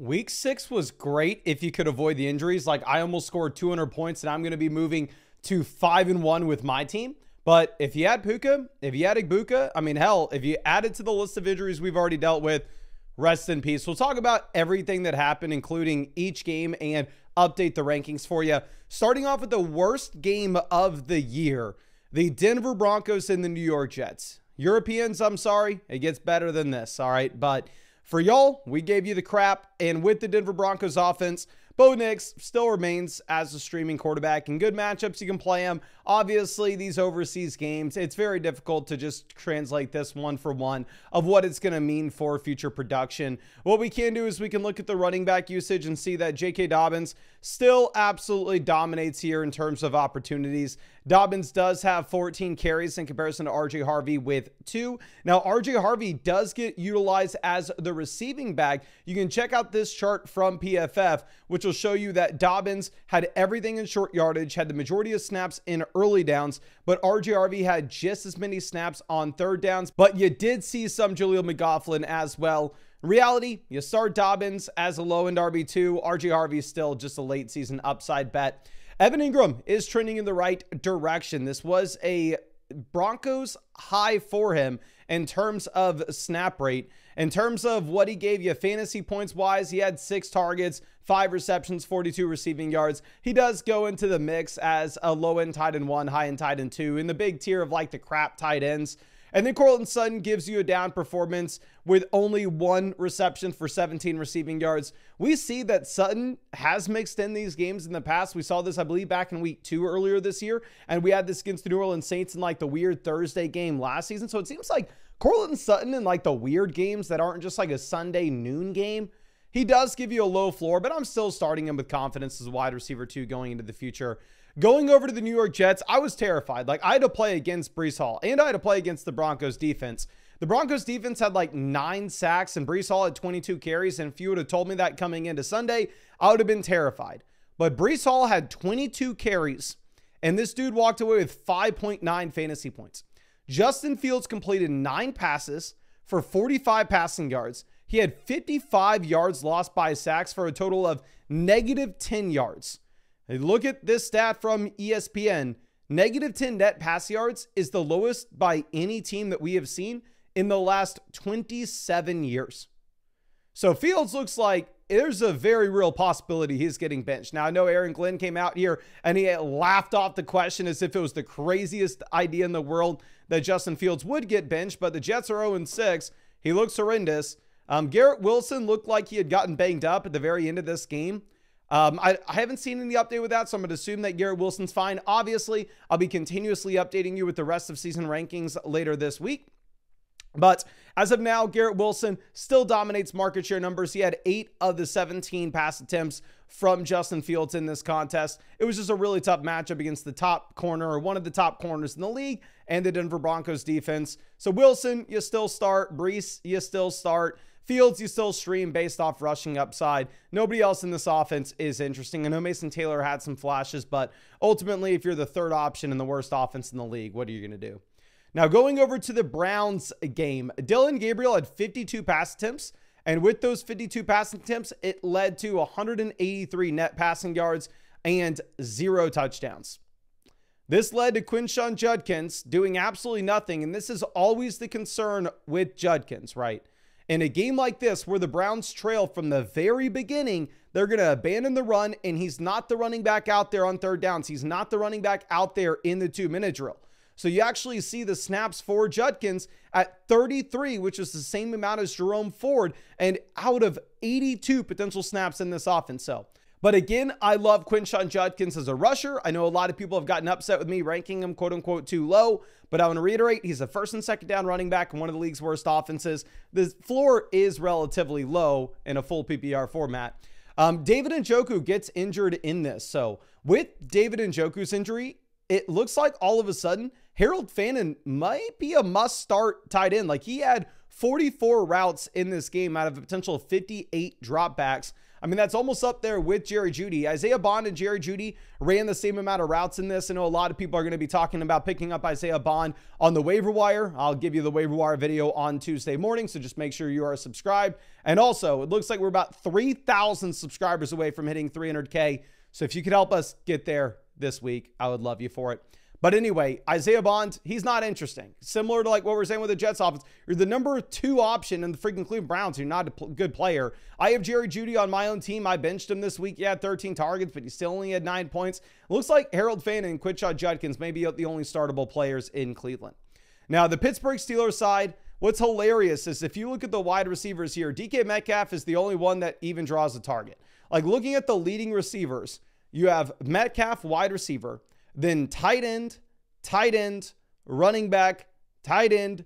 Week 6 was great if you could avoid the injuries. Like, I almost scored 200 points, and I'm going to be moving to 5-1 with my team. But if you had Puka, if you had Igbuka, I mean, hell, if you added to the list of injuries we've already dealt with, rest in peace. We'll talk about everything that happened, including each game, and update the rankings for you. Starting off with the worst game of the year, the Denver Broncos and the New York Jets. Europeans, I'm sorry, it gets better than this, all right? But for y'all, we gave you the crap, and with the Denver Broncos offense, Bo Nix still remains as a streaming quarterback. In good matchups, you can play him. Obviously, these overseas games, it's very difficult to just translate this one for one of what it's going to mean for future production. What we can do is we can look at the running back usage and see that J.K. Dobbins still absolutely dominates here in terms of opportunities. Dobbins does have 14 carries in comparison to RJ Harvey with 2. Now, RJ Harvey does get utilized as the receiving back. You can check out this chart from PFF, which will show you that Dobbins had everything in short yardage, had the majority of snaps in early downs, but RJ Harvey had just as many snaps on third downs. But you did see some Jaleel McLaughlin as well. In reality, you start Dobbins as a low-end RB2. RJ Harvey is still just a late season upside bet. Evan Ingram is trending in the right direction. This was a Broncos high for him in terms of snap rate. In terms of what he gave you fantasy points wise, he had 6 targets, 5 receptions, 42 receiving yards. He does go into the mix as a low-end tight end 1, high-end tight end 2 in the big tier of like the crap tight ends. And then Courtland Sutton gives you a down performance with only 1 reception for 17 receiving yards. We see that Sutton has mixed in these games in the past. We saw this, I believe, back in week 2 earlier this year. And we had this against the New Orleans Saints in like the weird Thursday game last season. So it seems like Courtland Sutton in like the weird games that aren't just like a Sunday noon game, he does give you a low floor, but I'm still starting him with confidence as a wide receiver 2 going into the future. Going over to the New York Jets, I was terrified. Like, I had to play against Breece Hall, and I had to play against the Broncos defense. The Broncos defense had like 9 sacks, and Breece Hall had 22 carries, and if you would have told me that coming into Sunday, I would have been terrified. But Breece Hall had 22 carries, and this dude walked away with 5.9 fantasy points. Justin Fields completed 9 passes for 45 passing yards. He had 55 yards lost by sacks for a total of negative 10 yards. Look at this stat from ESPN. Negative 10 net pass yards is the lowest by any team that we have seen in the last 27 years. So Fields looks like there's a very real possibility he's getting benched. Now, I know Aaron Glenn came out here and he laughed off the question as if it was the craziest idea in the world that Justin Fields would get benched, but the Jets are 0-6. He looks horrendous. Garrett Wilson looked like he had gotten banged up at the very end of this game. I haven't seen any update with that, so I'm going to assume that Garrett Wilson's fine. Obviously, I'll be continuously updating you with the rest of season rankings later this week. But as of now, Garrett Wilson still dominates market share numbers. He had 8 of the 17 pass attempts from Justin Fields in this contest. It was just a really tough matchup against the top corner, or one of the top corners in the league, and the Denver Broncos defense. So Wilson, you still start. Breece, you still start. Fields, you still stream based off rushing upside. Nobody else in this offense is interesting. I know Mason Taylor had some flashes, but ultimately, if you're the third option in the worst offense in the league, what are you going to do? Now, going over to the Browns game, Dylan Gabriel had 52 pass attempts, and with those 52 passing attempts, it led to 183 net passing yards and 0 touchdowns. This led to Quinshon Judkins doing absolutely nothing, and this is always the concern with Judkins, right? In a game like this, where the Browns trail from the very beginning, they're going to abandon the run, and he's not the running back out there on third downs. He's not the running back out there in the 2-minute drill. So you actually see the snaps for Judkins at 33, which is the same amount as Jerome Ford, and out of 82 potential snaps in this offense. But again, I love Quinshon Judkins as a rusher. I know a lot of people have gotten upset with me ranking him quote unquote too low, but I want to reiterate, he's a first and second down running back in one of the league's worst offenses. The floor is relatively low in a full PPR format. David Njoku gets injured in this. So with David Njoku's injury, it looks like all of a sudden Harold Fannin might be a must start tight end. Like, he had 44 routes in this game out of a potential 58 dropbacks. I mean, that's almost up there with Jerry Jeudy. Isaiah Bond and Jerry Jeudy ran the same amount of routes in this. I know a lot of people are going to be talking about picking up Isaiah Bond on the waiver wire. I'll give you the waiver wire video on Tuesday morning, so just make sure you are subscribed. And also, it looks like we're about 3,000 subscribers away from hitting 300K. So if you could help us get there this week, I would love you for it. But anyway, Isaiah Bond, he's not interesting. Similar to like what we're saying with the Jets offense. You're the number 2 option in the freaking Cleveland Browns. You're not a good player. I have Jerry Jeudy on my own team. I benched him this week. He had 13 targets, but he still only had 9 points. It looks like Harold Fane and Quinshon Judkins may be the only startable players in Cleveland. Now, the Pittsburgh Steelers side, what's hilarious is if you look at the wide receivers here, DK Metcalf is the only one that even draws a target. Like looking at the leading receivers, you have Metcalf, wide receiver, then tight end, running back, tight end,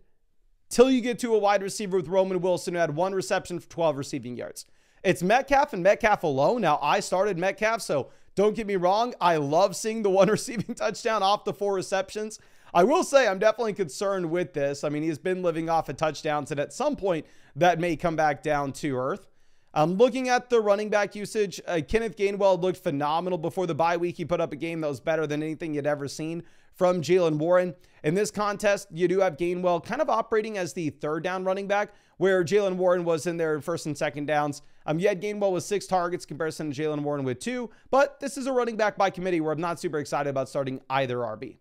till you get to a wide receiver with Roman Wilson who had 1 reception for 12 receiving yards. It's Metcalf and Metcalf alone. Now, I started Metcalf, so don't get me wrong. I love seeing the 1 receiving touchdown off the 4 receptions. I will say I'm definitely concerned with this. I mean, he's been living off of touchdowns, and at some point that may come back down to earth. Looking at the running back usage, Kenneth Gainwell looked phenomenal before the bye week. He put up a game that was better than anything you'd ever seen from Jaylen Warren. In this contest, you do have Gainwell kind of operating as the 3rd down running back, where Jaylen Warren was in there 1st and 2nd downs. You had Gainwell with 6 targets comparison to Jaylen Warren with 2, but this is a running back by committee where I'm not super excited about starting either RB.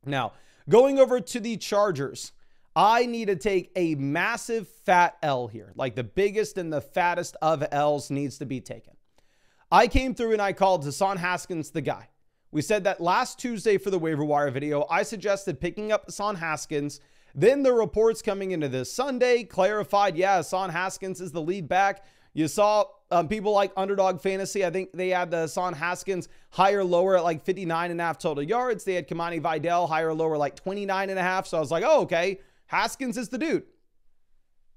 Now, going over to the Chargers, I need to take a massive fat L here. Like the biggest and the fattest of L's needs to be taken. I came through and I called Hassan Haskins the guy. We said that last Tuesday for the waiver wire video. I suggested picking up Hassan Haskins. Then the reports coming into this Sunday clarified, yeah, Hassan Haskins is the lead back. You saw people like Underdog Fantasy. I think they had the Hassan Haskins higher lower at like 59.5 total yards. They had Kamani Vidal higher lower like 29.5. So I was like, oh, okay. Haskins is the dude.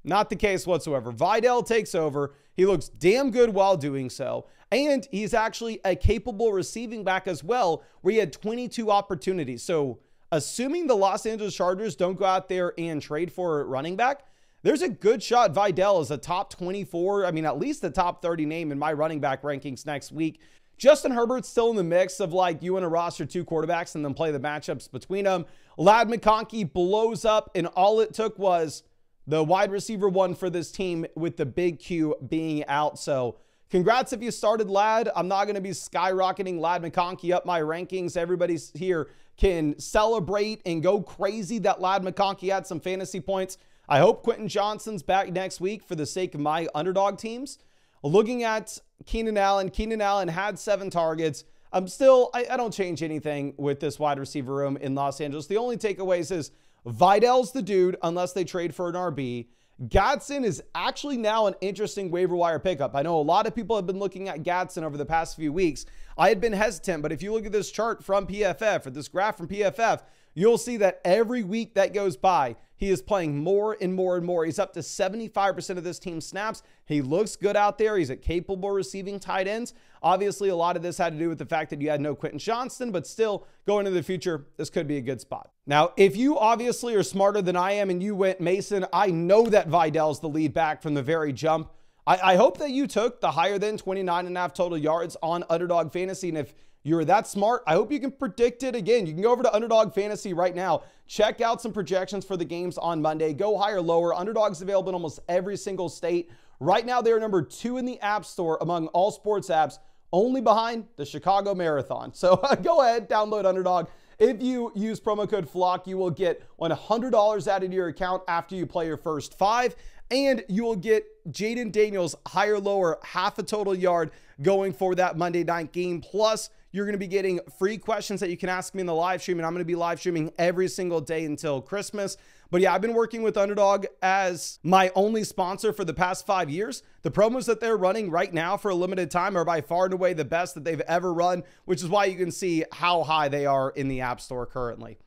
Not the case whatsoever. Vidal takes over. He looks damn good while doing so. And he's actually a capable receiving back as well, where he had 22 opportunities. So assuming the Los Angeles Chargers don't go out there and trade for a running back, there's a good shot Vidal is a top 24, I mean, at least the top 30 name in my running back rankings next week. Justin Herbert's still in the mix of like you want to roster 2 quarterbacks and then play the matchups between them. Ladd McConkey blows up, and all it took was the wide receiver 1 for this team with the big Q being out. So congrats if you started Ladd. I'm not going to be skyrocketing Ladd McConkey up my rankings. Everybody here can celebrate and go crazy that Ladd McConkey had some fantasy points. I hope Quentin Johnston's back next week for the sake of my underdog teams. Looking at Keenan Allen had 7 targets. I don't change anything with this wide receiver room in Los Angeles. The only takeaways is Vidal's the dude unless they trade for an RB. Gadsden is actually now an interesting waiver wire pickup. I know a lot of people have been looking at Gadsden over the past few weeks. I had been hesitant, but if you look at this chart from PFF or this graph from PFF, you'll see that every week that goes by, he is playing more and more and more. He's up to 75% of this team's snaps. He looks good out there. He's a capable receiving tight ends. Obviously, a lot of this had to do with the fact that you had no Quentin Johnston, but still, going into the future, this could be a good spot. Now, if you obviously are smarter than I am and you went Mason, I know that Vidal's the lead back from the very jump. I hope that you took the higher than 29.5 total yards on Underdog Fantasy, and if you're that smart, I hope you can predict it again. You can go over to Underdog Fantasy right now. Check out some projections for the games on Monday. Go higher, lower. Underdog's available in almost every single state. Right now, they're number 2 in the App Store among all sports apps, only behind the Chicago Marathon. So go ahead, download Underdog. If you use promo code FLOCK, you will get $100 added to your account after you play your first 5. And you will get Jaden Daniels higher, lower, half a total yard going for that Monday night game. Plus, you're going to be getting free questions that you can ask me in the live stream. And I'm going to be live streaming every single day until Christmas. But yeah, I've been working with Underdog as my only sponsor for the past 5 years. The promos that they're running right now for a limited time are by far and away the best that they've ever run, which is why you can see how high they are in the App Store currently.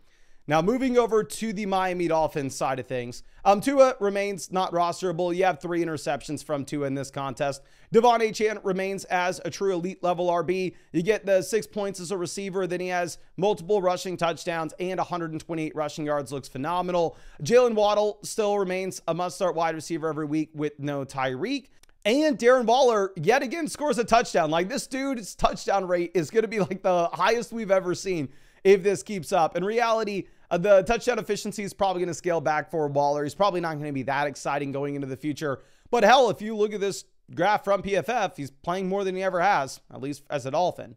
Now, moving over to the Miami Dolphins side of things, Tua remains not rosterable. You have 3 interceptions from Tua in this contest. Devon Achane remains as a true elite level RB. You get the 6 points as a receiver. Then he has multiple rushing touchdowns and 128 rushing yards. Looks phenomenal. Jalen Waddle still remains a must-start wide receiver every week with no Tyreek. And Darren Waller, yet again, scores a touchdown. Like, this dude's touchdown rate is going to be like the highest we've ever seen if this keeps up. In reality, the touchdown efficiency is probably going to scale back for Waller. He's probably not going to be that exciting going into the future. But hell, if you look at this graph from PFF, he's playing more than he ever has, at least as a Dolphin.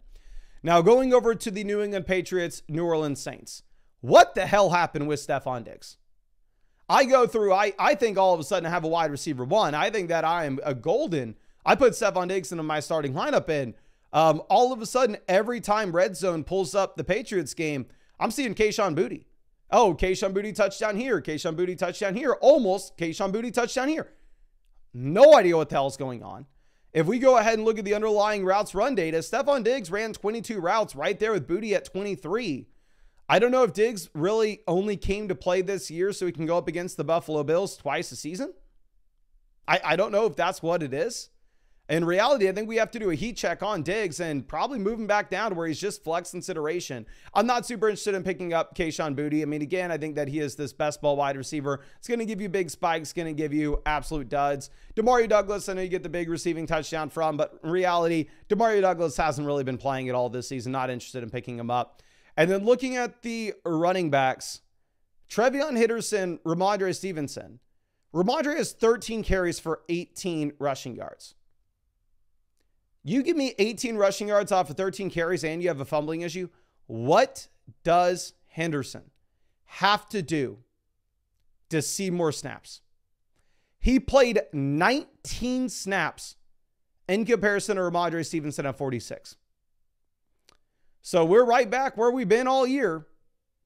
Now, going over to the New England Patriots, New Orleans Saints. What the hell happened with Stephon Diggs? I go through, I think all of a sudden I have a wide receiver 1. I think that I am a golden. I put Stephon Diggs into my starting lineup, and all of a sudden, every time Red Zone pulls up the Patriots game, I'm seeing Kayshon Boutte. Oh, Kayshon Boutte touchdown here. Kayshon Boutte touchdown here. Almost Kayshon Boutte touchdown here. No idea what the hell is going on. If we go ahead and look at the underlying routes run data, Stephon Diggs ran 22 routes right there with Boutte at 23. I don't know if Diggs really only came to play this year so he can go up against the Buffalo Bills twice a season. I don't know if that's what it is. In reality, I think we have to do a heat check on Diggs and probably move him back down to where he's just flex consideration. I'm not super interested in picking up Kayshon Boutte. I mean, again, I think that he is this best ball wide receiver. It's going to give you big spikes, going to give you absolute duds. Demario Douglas, I know you get the big receiving touchdown from, but in reality, Demario Douglas hasn't really been playing at all this season. Not interested in picking him up. And then looking at the running backs, Trevion Henderson, Ramondre Stevenson. Ramondre has 13 carries for 18 rushing yards. You give me 18 rushing yards off of 13 carries and you have a fumbling issue. What does Henderson have to do to see more snaps? He played 19 snaps in comparison to Ramondre Stevenson at 46. So we're right back where we've been all year.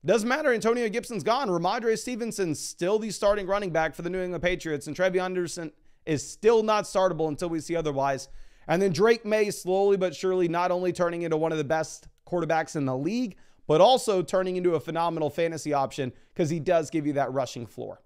Doesn't matter. Antonio Gibson's gone. Ramondre Stevenson's still the starting running back for the New England Patriots. And Trevion Henderson is still not startable until we see otherwise. And then Drake May slowly but surely not only turning into one of the best quarterbacks in the league, but also turning into a phenomenal fantasy option because he does give you that rushing floor.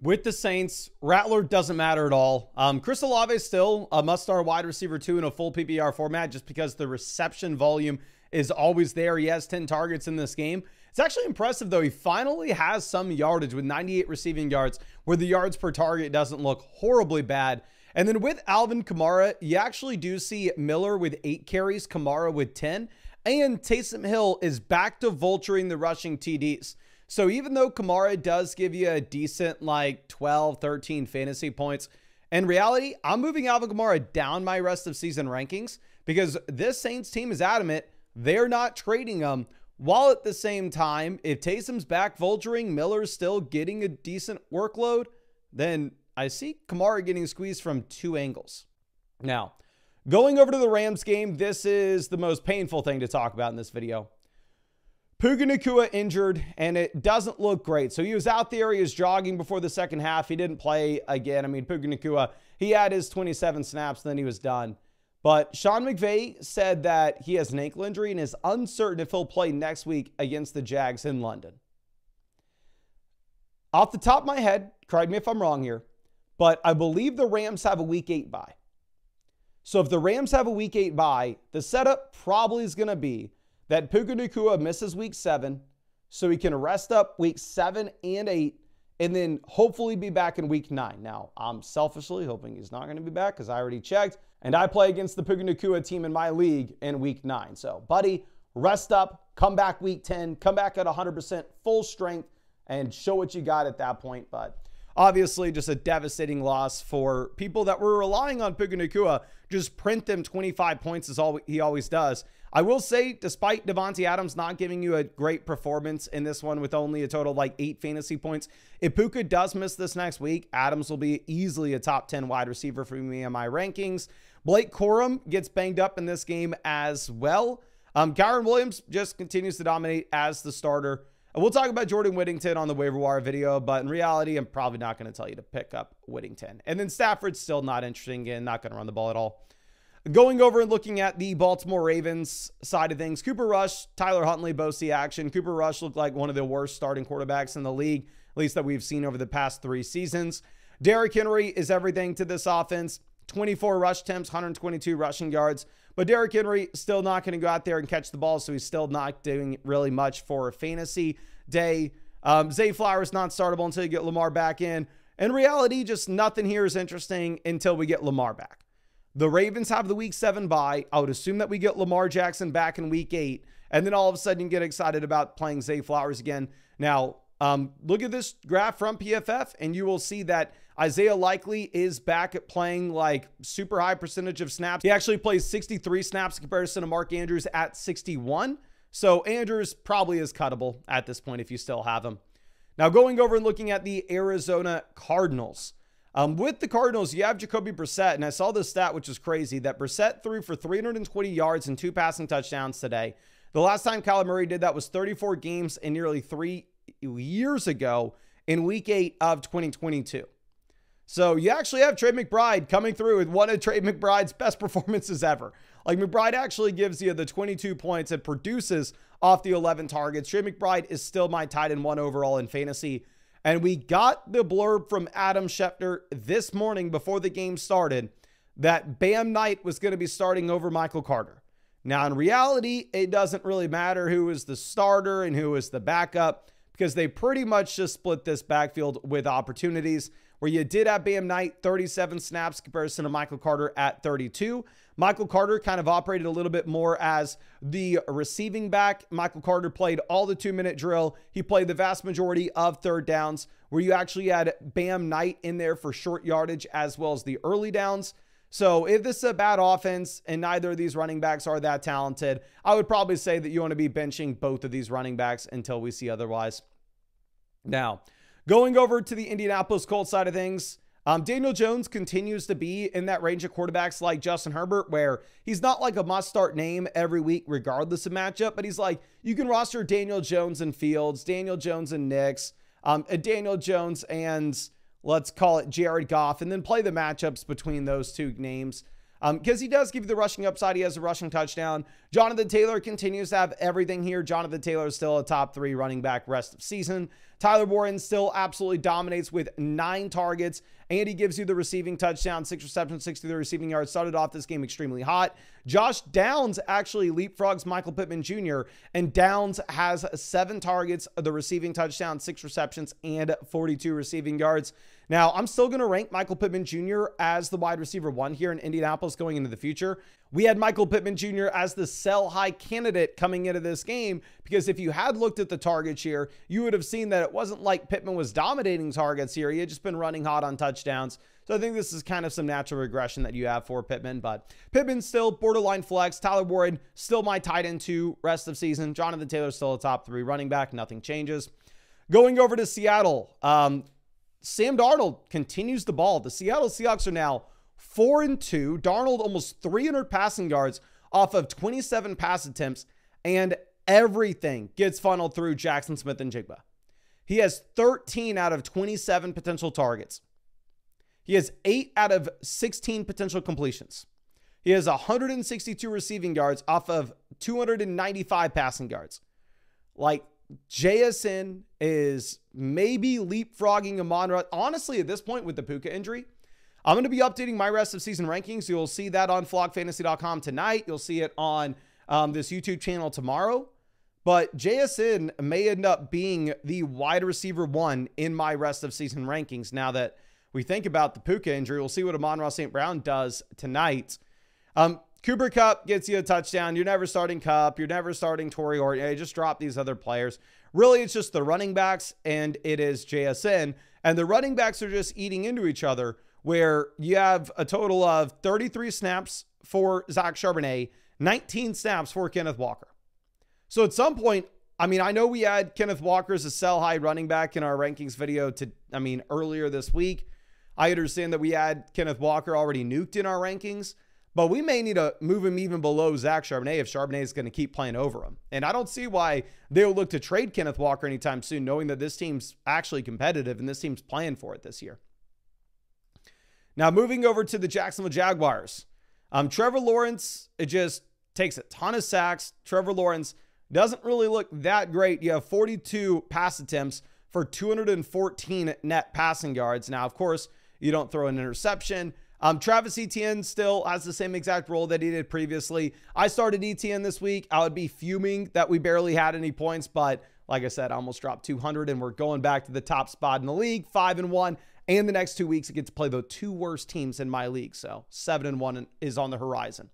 With the Saints, Rattler doesn't matter at all. Chris Olave is still a must-start wide receiver 2 in a full PPR format just because the reception volume is always there. He has 10 targets in this game. It's actually impressive, though. He finally has some yardage with 98 receiving yards where the yards per target doesn't look horribly bad. And then with Alvin Kamara, you actually do see Miller with 8 carries, Kamara with 10, and Taysom Hill is back to vulturing the rushing TDs. So even though Kamara does give you a decent like 12, 13 fantasy points, in reality, I'm moving Alvin Kamara down my rest of season rankings because this Saints team is adamant they're not trading him. While at the same time, if Taysom's back vulturing, Miller's still getting a decent workload, then I see Kamara getting squeezed from 2 angles. Now, going over to the Rams game, this is the most painful thing to talk about in this video. Puka Nacua injured, and it doesn't look great. So he was out there. He was jogging before the second half. He didn't play again. I mean, Puka Nacua, he had his 27 snaps, then he was done. But Sean McVay said that he has an ankle injury and is uncertain if he'll play next week against the Jags in London. Off the top of my head, correct me if I'm wrong here, but I believe the Rams have a Week 8 bye. So if the Rams have a Week 8 bye, the setup probably is going to be that Puka Nacua misses Week 7 so he can rest up Week 7 and 8 and then hopefully be back in Week 9. Now, I'm selfishly hoping he's not going to be back because I already checked, and I play against the Puka Nacua team in my league in Week 9. So, buddy, rest up, come back Week 10, come back at 100% full strength, and show what you got at that point. But obviously, just a devastating loss for people that were relying on Puka Nacua. Just print them 25 points is all he always does. I will say, despite Devontae Adams not giving you a great performance in this one with only a total of like 8 fantasy points, if Puka does miss this next week, Adams will be easily a top 10 wide receiver for me in my rankings. Blake Corum gets banged up in this game as well. Kyron Williams just continues to dominate as the starter. We'll talk about Jordan Whittington on the waiver wire video, but in reality, I'm probably not going to tell you to pick up Whittington. And then Stafford's still not interesting and not going to run the ball at all. Going over and looking at the Baltimore Ravens side of things, Cooper Rush, Tyler Huntley both see action. Cooper Rush looked like one of the worst starting quarterbacks in the league, at least that we've seen over the past 3 seasons. Derrick Henry is everything to this offense. 24 rush attempts, 122 rushing yards. But Derrick Henry still not going to go out there and catch the ball, so he's still not doing really much for a fantasy day. Zay Flowers not startable until you get Lamar back in. In reality, just nothing here is interesting until we get Lamar back. The Ravens have the week 7 bye. I would assume that we get Lamar Jackson back in week 8. And then all of a sudden you get excited about playing Zay Flowers again. Now, look at this graph from PFF and you will see that Isaiah Likely is back at playing like super high percentage of snaps. He actually plays 63 snaps in comparison to Mark Andrews at 61. So Andrews probably is cuttable at this point if you still have him. Now going over and looking at the Arizona Cardinals. With the Cardinals, you have Jacoby Brissett, and I saw this stat, which is crazy, that Brissett threw for 320 yards and 2 passing touchdowns today. The last time Kyler Murray did that was 34 games and nearly 3 years ago in week 8 of 2022. So you actually have Trey McBride coming through with one of Trey McBride's best performances ever. Like McBride actually gives you the 22 points and produces off the 11 targets. Trey McBride is still my tight end 1 overall in fantasy. And we got the blurb from Adam Schefter this morning before the game started that Bam Knight was going to be starting over Michael Carter. Now, in reality, it doesn't really matter who is the starter and who is the backup because they pretty much just split this backfield with opportunities where you did have Bam Knight 37 snaps in comparison to Michael Carter at 32. Michael Carter kind of operated a little bit more as the receiving back. Michael Carter played all the 2-minute drill. He played the vast majority of third downs where you actually had Bam Knight in there for short yardage as well as the early downs. So if this is a bad offense and neither of these running backs are that talented, I would probably say that you want to be benching both of these running backs until we see otherwise. Now, going over to the Indianapolis Colts side of things, Daniel Jones continues to be in that range of quarterbacks like Justin Herbert, where he's not like a must-start name every week regardless of matchup, but he's like, you can roster Daniel Jones and Fields, Daniel Jones and Knicks, Daniel Jones and let's call it Jared Goff, and then play the matchups between those 2 names. Because he does give you the rushing upside. He has a rushing touchdown. Jonathan Taylor continues to have everything here. Jonathan Taylor is still a top 3 running back rest of season. Tyler Warren still absolutely dominates with 9 targets, and he gives you the receiving touchdown, 6 receptions, 63 receiving yards. Started off this game extremely hot. Josh Downs actually leapfrogs Michael Pittman Jr., and Downs has 7 targets, the receiving touchdown, 6 receptions, and 42 receiving yards. Now, I'm still going to rank Michael Pittman Jr. as the wide receiver 1 here in Indianapolis going into the future. We had Michael Pittman Jr. as the sell high candidate coming into this game because if you had looked at the targets here, you would have seen that it wasn't like Pittman was dominating targets here. He had just been running hot on touchdowns. So I think this is kind of some natural regression that you have for Pittman, but Pittman's still borderline flex. Tyler Warren, still my tight end 2 rest of season. Jonathan Taylor still a top 3 running back. Nothing changes. Going over to Seattle, Sam Darnold continues the ball. The Seattle Seahawks are now 4-2. Darnold almost 300 passing yards off of 27 pass attempts, and everything gets funneled through Jackson Smith-Njigba. He has 13 out of 27 potential targets. He has 8 out of 16 potential completions. He has 162 receiving yards off of 295 passing yards. Like, JSN is maybe leapfrogging Amon-Ra. Honestly, at this point with the Puka injury, I'm going to be updating my rest of season rankings. You'll see that on flogfantasy.com tonight. You'll see it on this YouTube channel tomorrow. But JSN may end up being the wide receiver 1 in my rest of season rankings. Now that we think about the Puka injury, we'll see what Amon-Ra St. Brown does tonight. Cooper Kupp gets you a touchdown. You're never starting Kupp. You're never starting Torrey Horton. You just drop these other players. Really, it's just the running backs, and it is JSN. And the running backs are just eating into each other, where you have a total of 33 snaps for Zach Charbonnet, 19 snaps for Kenneth Walker. So at some point, I mean, I know we had Kenneth Walker as a sell high running back in our rankings video earlier this week. I understand that we had Kenneth Walker already nuked in our rankings, but we may need to move him even below Zach Charbonnet if Charbonnet is going to keep playing over him. And I don't see why they'll look to trade Kenneth Walker anytime soon, knowing that this team's actually competitive and this team's playing for it this year. Now, moving over to the Jacksonville Jaguars. Trevor Lawrence, it just takes a ton of sacks. Trevor Lawrence doesn't really look that great. You have 42 pass attempts for 214 net passing yards. Now, of course, you don't throw an interception. Travis Etienne still has the same exact role that he did previously. I started Etienne this week. I would be fuming that we barely had any points, but like I said, I almost dropped 200 and we're going back to the top spot in the league, 5-1. And the next 2 weeks, I get to play the 2 worst teams in my league. So 7-1 is on the horizon.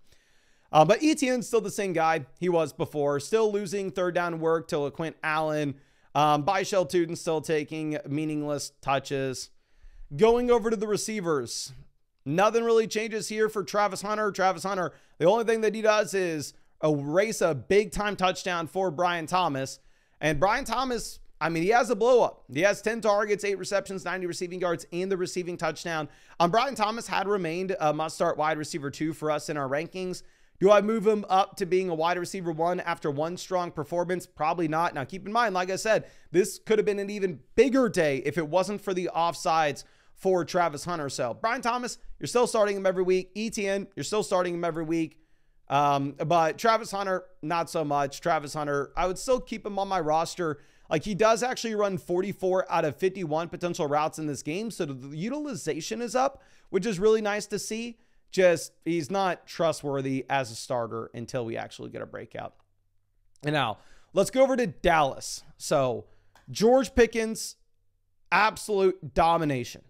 But Etienne's still the same guy he was before. Still losing third down work to LaQuint Allen. Byshell Tootin still taking meaningless touches. Going over to the receivers. Nothing really changes here for Travis Hunter. Travis Hunter, the only thing that he does is erase a big-time touchdown for Brian Thomas. And Brian Thomas, I mean, he has a blow-up. He has 10 targets, 8 receptions, 90 receiving yards, and the receiving touchdown. Brian Thomas had remained a must-start wide receiver 2 for us in our rankings. Do I move him up to being a wide receiver 1 after one strong performance? Probably not. Now, keep in mind, like I said, this could have been an even bigger day if it wasn't for the offsides for Travis Hunter. So Brian Thomas, you're still starting him every week. Etienne, you're still starting him every week. But Travis Hunter, not so much. Travis Hunter, I would still keep him on my roster. Like, he does actually run 44 out of 51 potential routes in this game. So the utilization is up, which is really nice to see. Just, he's not trustworthy as a starter until we actually get a breakout. And now let's go over to Dallas. So George Pickens, absolute domination.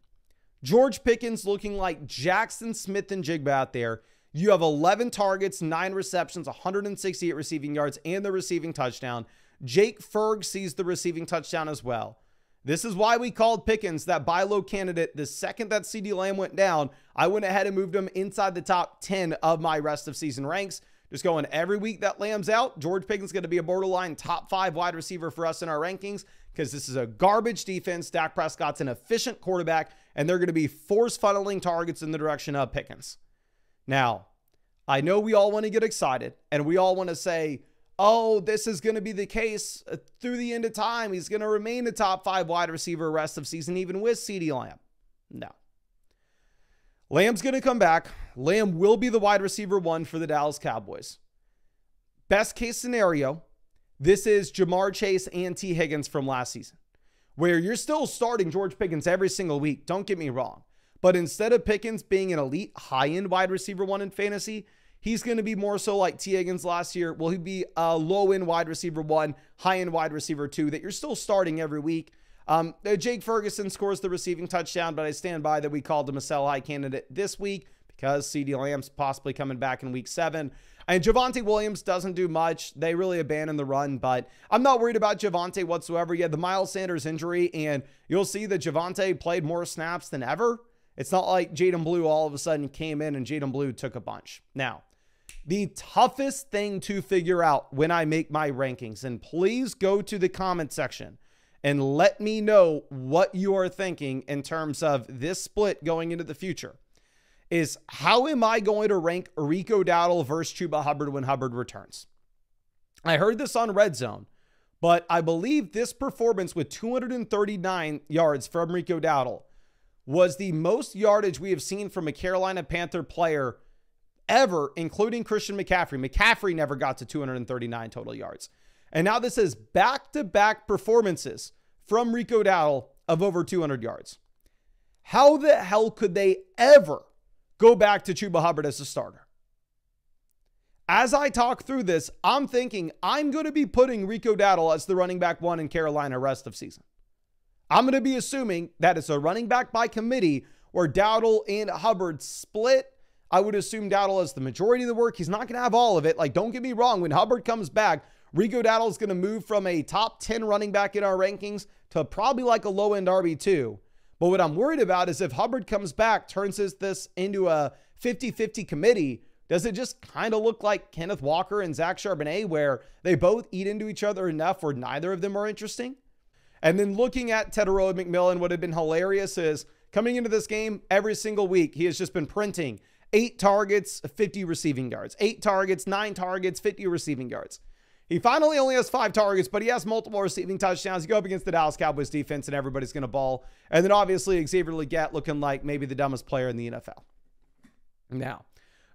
George Pickens looking like Jackson Smith and Jigba out there. You have 11 targets, 9 receptions, 168 receiving yards, and the receiving touchdown. Jake Ferg sees the receiving touchdown as well. This is why we called Pickens that buy low candidate. The second that CeeDee Lamb went down, I went ahead and moved him inside the top 10 of my rest of season ranks. Just going every week that Lamb's out, George Pickens is going to be a borderline top 5 wide receiver for us in our rankings because this is a garbage defense. Dak Prescott's an efficient quarterback, and they're going to be force funneling targets in the direction of Pickens. Now, I know we all want to get excited, and we all want to say, oh, this is going to be the case through the end of time. He's going to remain a top 5 wide receiver rest of season, even with CeeDee Lamb. No. Lamb's going to come back. Lamb will be the wide receiver 1 for the Dallas Cowboys. Best case scenario, this is Jamar Chase and T. Higgins from last season, where you're still starting George Pickens every single week. Don't get me wrong. But instead of Pickens being an elite high-end wide receiver 1 in fantasy, he's going to be more so like T. Higgins last year. Will he be a low-end wide receiver 1, high-end wide receiver 2 that you're still starting every week? Jake Ferguson scores the receiving touchdown, but I stand by that we called him a sell-high candidate this week because CeeDee Lamb's possibly coming back in week 7. And Javonte Williams doesn't do much. They really abandon the run, but I'm not worried about Javonte whatsoever. You had the Miles Sanders injury, and you'll see that Javonte played more snaps than ever. It's not like Jaden Blue all of a sudden came in and Jaden Blue took a bunch. Now, the toughest thing to figure out when I make my rankings, and please go to the comment section and let me know what you are thinking in terms of this split going into the future, is how am I going to rank Rico Dowdle versus Chuba Hubbard when Hubbard returns? I heard this on Red Zone, but I believe this performance with 239 yards from Rico Dowdle was the most yardage we have seen from a Carolina Panther player ever, including Christian McCaffrey. McCaffrey never got to 239 total yards. And now this is back-to-back performances from Rico Dowdle of over 200 yards. How the hell could they ever go back to Chuba Hubbard as a starter? As I talk through this, I'm thinking I'm going to be putting Rico Dowdle as the running back 1 in Carolina rest of season. I'm going to be assuming that it's a running back by committee where Dowdle and Hubbard split. I would assume Dowdle has the majority of the work. He's not going to have all of it. Like, don't get me wrong. When Hubbard comes back, Rico Dowdle is going to move from a top 10 running back in our rankings to probably like a low-end RB2. But what I'm worried about is if Hubbard comes back, turns this into a 50-50 committee, does it just kind of look like Kenneth Walker and Zach Charbonnet, where they both eat into each other enough where neither of them are interesting? And then looking at Teteroa McMillan, what had been hilarious is coming into this game every single week, he has just been printing 8 targets, 50 receiving yards, 8 targets, 9 targets, 50 receiving yards. He finally only has 5 targets, but he has multiple receiving touchdowns. You go up against the Dallas Cowboys defense and everybody's going to ball. And then obviously Xavier Legette looking like maybe the dumbest player in the NFL. Now,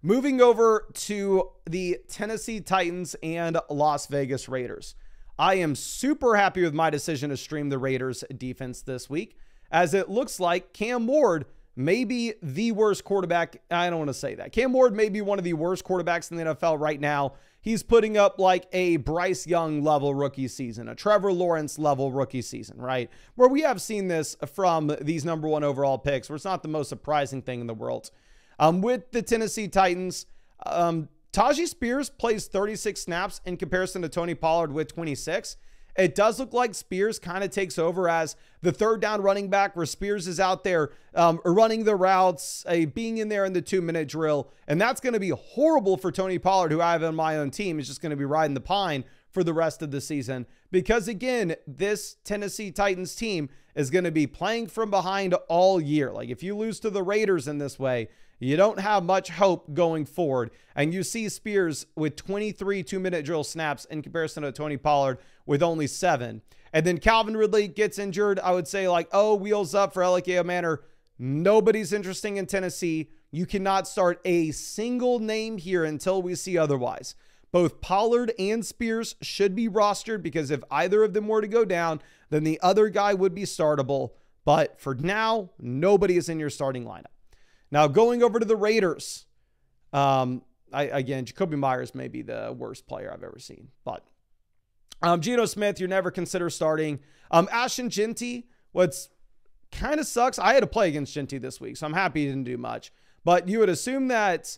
moving over to the Tennessee Titans and Las Vegas Raiders. I am super happy with my decision to stream the Raiders defense this week, as it looks like Cam Ward may be the worst quarterback. I don't want to say that. Cam Ward may be one of the worst quarterbacks in the NFL right now. He's putting up like a Bryce Young level rookie season, a Trevor Lawrence level rookie season, right? Where we have seen this from these number 1 overall picks, where it's not the most surprising thing in the world. With the Tennessee Titans, Tajee Spears plays 36 snaps in comparison to Tony Pollard with 26. It does look like Spears kind of takes over as the third down running back, where Spears is out there running the routes, being in there in the 2-minute drill. And that's going to be horrible for Tony Pollard, who I have on my own team. Is just going to be riding the pine for the rest of the season. Because again, this Tennessee Titans team is going to be playing from behind all year. Like if you lose to the Raiders in this way, you don't have much hope going forward. And you see Spears with 23 2-minute drill snaps in comparison to Tony Pollard with only 7. And then Calvin Ridley gets injured. I would say like, oh, wheels up for L.A. Manor. Nobody's interesting in Tennessee. You cannot start a single name here until we see otherwise. Both Pollard and Spears should be rostered, because if either of them were to go down, then the other guy would be startable. But for now, nobody is in your starting lineup. Now, going over to the Raiders, again, Jacoby Myers may be the worst player I've ever seen. But Geno Smith, you never consider starting. Ashton Jeanty, what's kind of sucks, I had to play against Jeanty this week, so I'm happy he didn't do much. But you would assume that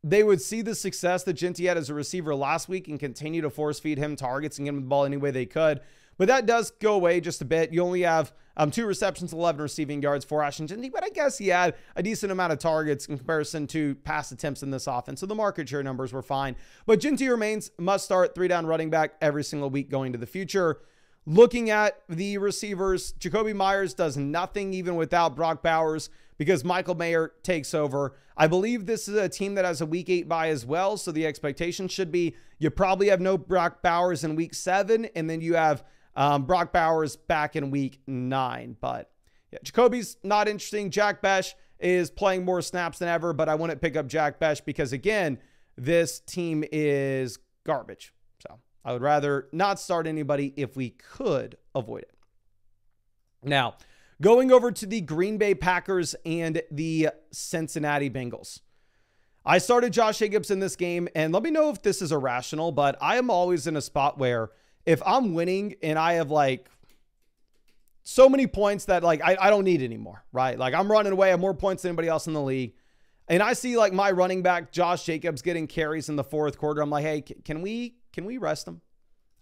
they would see the success that Jeanty had as a receiver last week and continue to force feed him targets and get him the ball any way they could. But that does go away just a bit. You only have 2 receptions, 11 receiving yards for Ashton Jeanty, but I guess he had a decent amount of targets in comparison to pass attempts in this offense. So the market share numbers were fine. But Jeanty remains must start 3-down running back every single week going to the future. Looking at the receivers, Jacoby Myers does nothing even without Brock Bowers, because Michael Mayer takes over. I believe this is a team that has a week 8 bye as well. So the expectation should be you probably have no Brock Bowers in week 7. And then you have Brock Bowers back in week 9. But yeah, Jacoby's not interesting. Jack Besh is playing more snaps than ever, but I wouldn't pick up Jack Besh because, again, this team is garbage. So I would rather not start anybody if we could avoid it. Now, going over to the Green Bay Packers and the Cincinnati Bengals. I started Josh Jacobs in this game, and let me know if this is irrational, but I am always in a spot where if I'm winning and I have like so many points that like I don't need anymore, right? Like I'm running away, I have more points than anybody else in the league. And I see like my running back, Josh Jacobs, getting carries in the 4th quarter. I'm like, hey, can we rest him?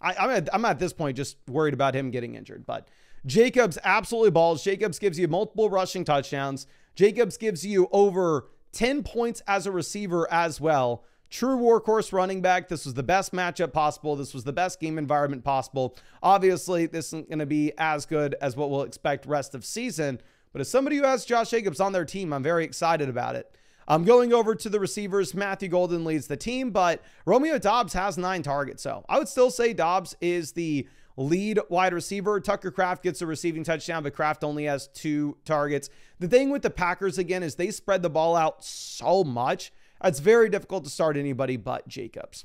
I'm at this point just worried about him getting injured. But Jacobs absolutely balls. Jacobs gives you multiple rushing touchdowns. Jacobs gives you over 10 points as a receiver as well. True workhorse running back. This was the best matchup possible. This was the best game environment possible. Obviously, this isn't going to be as good as what we'll expect rest of season. But as somebody who has Josh Jacobs on their team, I'm very excited about it. I'm going over to the receivers. Matthew Golden leads the team, but Romeo Doubs has 9 targets. So I would still say Doubs is the lead wide receiver. Tucker Kraft gets a receiving touchdown, but Kraft only has 2 targets. The thing with the Packers, again, is they spread the ball out so much. It's very difficult to start anybody but Jacobs.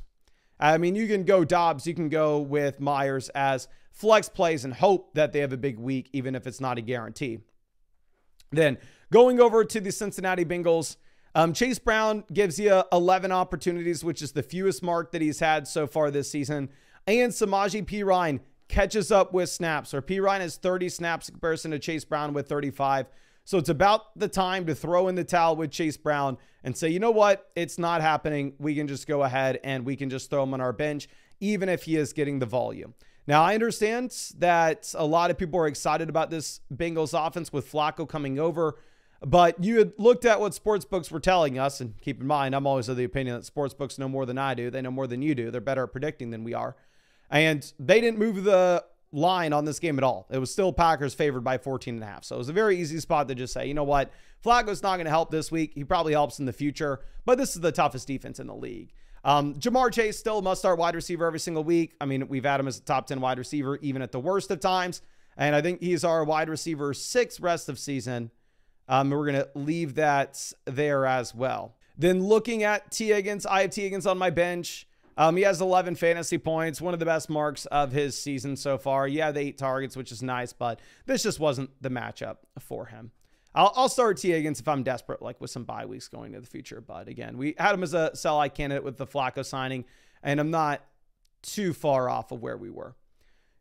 I mean, you can go Doubs, you can go with Myers as flex plays and hope that they have a big week, even if it's not a guarantee. Then going over to the Cincinnati Bengals, Chase Brown gives you 11 opportunities, which is the fewest mark that he's had so far this season. And Samaje Perine catches up with snaps, or Perine has 30 snaps in comparison to Chase Brown with 35. So it's about the time to throw in the towel with Chase Brown and say, you know what? It's not happening. We can just go ahead and we can just throw him on our bench, even if he is getting the volume. Now, I understand that a lot of people are excited about this Bengals offense with Flacco coming over, but you had looked at what sportsbooks were telling us, and keep in mind, I'm always of the opinion that sportsbooks know more than I do. They know more than you do. They're better at predicting than we are. And they didn't move the line on this game at all. It was still Packers favored by 14.5. So it was a very easy spot to just say, you know what? Flacco's not going to help this week. He probably helps in the future, but this is the toughest defense in the league. Jamar Chase still must start wide receiver every single week. I mean, we've had him as a top 10 wide receiver, even at the worst of times. And I think he's our wide receiver 6 rest of season. We're going to leave that there as well. Then looking at T. Higgins, I have T. Higgins on my bench. He has 11 fantasy points, one of the best marks of his season so far. Yeah, the 8 targets, which is nice, but this just wasn't the matchup for him. I'll start T. Higgins if I'm desperate, like with some bye weeks going into the future. But again, we had him as a sell-high candidate with the Flacco signing, and I'm not too far off of where we were.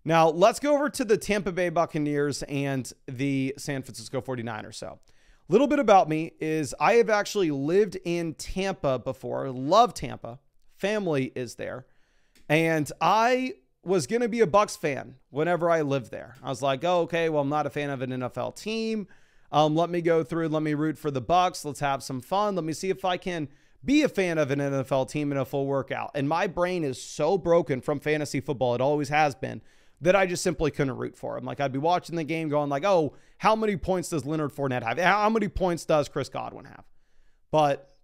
Now, let's go over to the Tampa Bay Buccaneers and the San Francisco 49ers. So, a little bit about me is I have actually lived in Tampa before. Love Tampa. Family is there. And I was going to be a Bucs fan whenever I lived there. I was like, oh, okay, well, I'm not a fan of an NFL team. Let me go through, let me root for the Bucs. Let's have some fun. Let me see if I can be a fan of an NFL team in a full workout. And my brain is so broken from fantasy football. It always has been, that I just simply couldn't root for him. Like, I'd be watching the game going like, oh, how many points does Leonard Fournette have? How many points does Chris Godwin have? But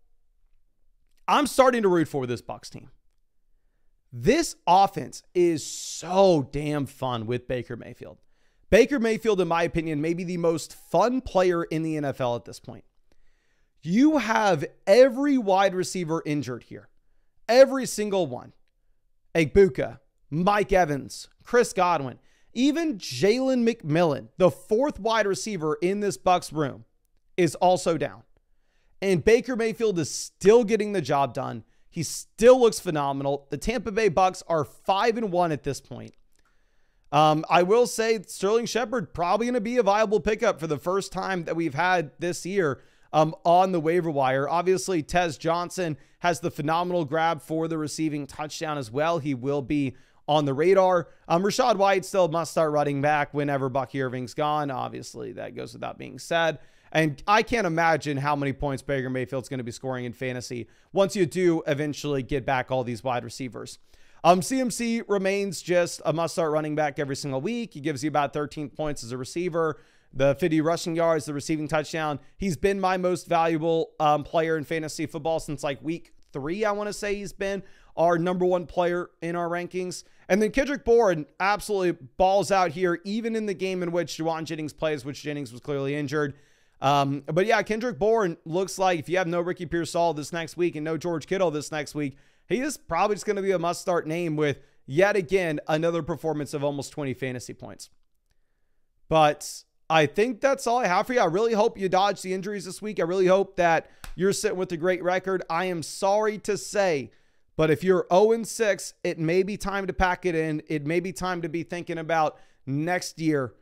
I'm starting to root for this Bucs team. This offense is so damn fun with Baker Mayfield. Baker Mayfield, in my opinion, may be the most fun player in the NFL at this point. You have every wide receiver injured here. Every single one. Egbuka, Mike Evans, Chris Godwin, even Jalen McMillan, the 4th wide receiver in this Bucs room, is also down. And Baker Mayfield is still getting the job done. He still looks phenomenal. The Tampa Bay Bucs are 5-1 at this point. I will say Sterling Shepard probably going to be a viable pickup for the first time that we've had this year on the waiver wire. Obviously, Tez Johnson has the phenomenal grab for the receiving touchdown as well. He will be on the radar. Rachaad White still must start running back whenever Bucky Irving's gone. Obviously, that goes without being said. And I can't imagine how many points Baker Mayfield's going to be scoring in fantasy once you do eventually get back all these wide receivers. CMC remains just a must-start running back every single week. He gives you about 13 points as a receiver, the 50 rushing yards, the receiving touchdown. He's been my most valuable player in fantasy football since like week 3, I want to say he's been our #1 player in our rankings. And then Kendrick Bourne absolutely balls out here, even in the game in which Juwan Jennings plays, which Jennings was clearly injured. But yeah, Kendrick Bourne looks like if you have no Ricky Pearsall this next week and no George Kittle this next week, he is probably just going to be a must-start name with, yet again, another performance of almost 20 fantasy points. But I think that's all I have for you. I really hope you dodge the injuries this week. I really hope that you're sitting with a great record. I am sorry to say, but if you're 0-6, it may be time to pack it in. It may be time to be thinking about next year.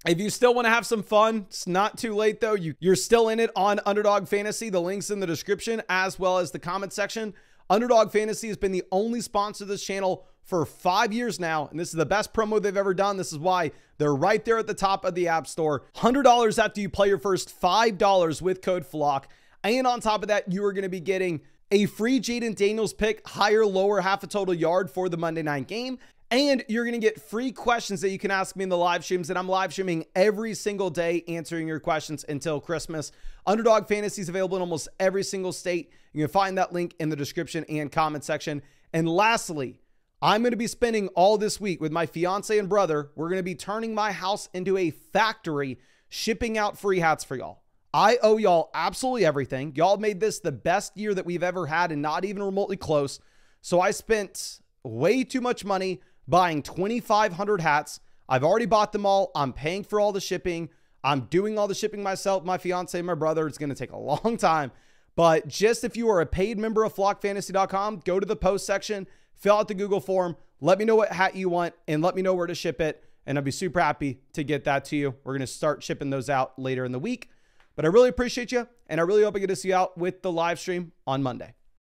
If you still want to have some fun, it's not too late though. You're still in it on Underdog Fantasy. The link's in the description as well as the comment section. Underdog Fantasy has been the only sponsor of this channel for 5 years now, and this is the best promo they've ever done. This is why they're right there at the top of the App Store. $100 after you play your first $5 with code FLOCK. And on top of that, you are going to be getting a free Jaden Daniels pick, higher, lower, half a total yard for the Monday night game. And you're going to get free questions that you can ask me in the live streams, and I'm live streaming every single day answering your questions until Christmas. Underdog Fantasy is available in almost every single state. You can find that link in the description and comment section. And lastly, I'm going to be spending all this week with my fiance and brother. We're going to be turning my house into a factory, shipping out free hats for y'all. I owe y'all absolutely everything. Y'all made this the best year that we've ever had and not even remotely close. So I spent way too much money buying 2,500 hats. I've already bought them all. I'm paying for all the shipping. I'm doing all the shipping myself, my fiance and my brother. It's going to take a long time. But just if you are a paid member of flockfantasy.com, go to the post section, fill out the Google form, let me know what hat you want, and let me know where to ship it. And I'll be super happy to get that to you. We're going to start shipping those out later in the week. But I really appreciate you, and I really hope I get to see you out with the live stream on Monday.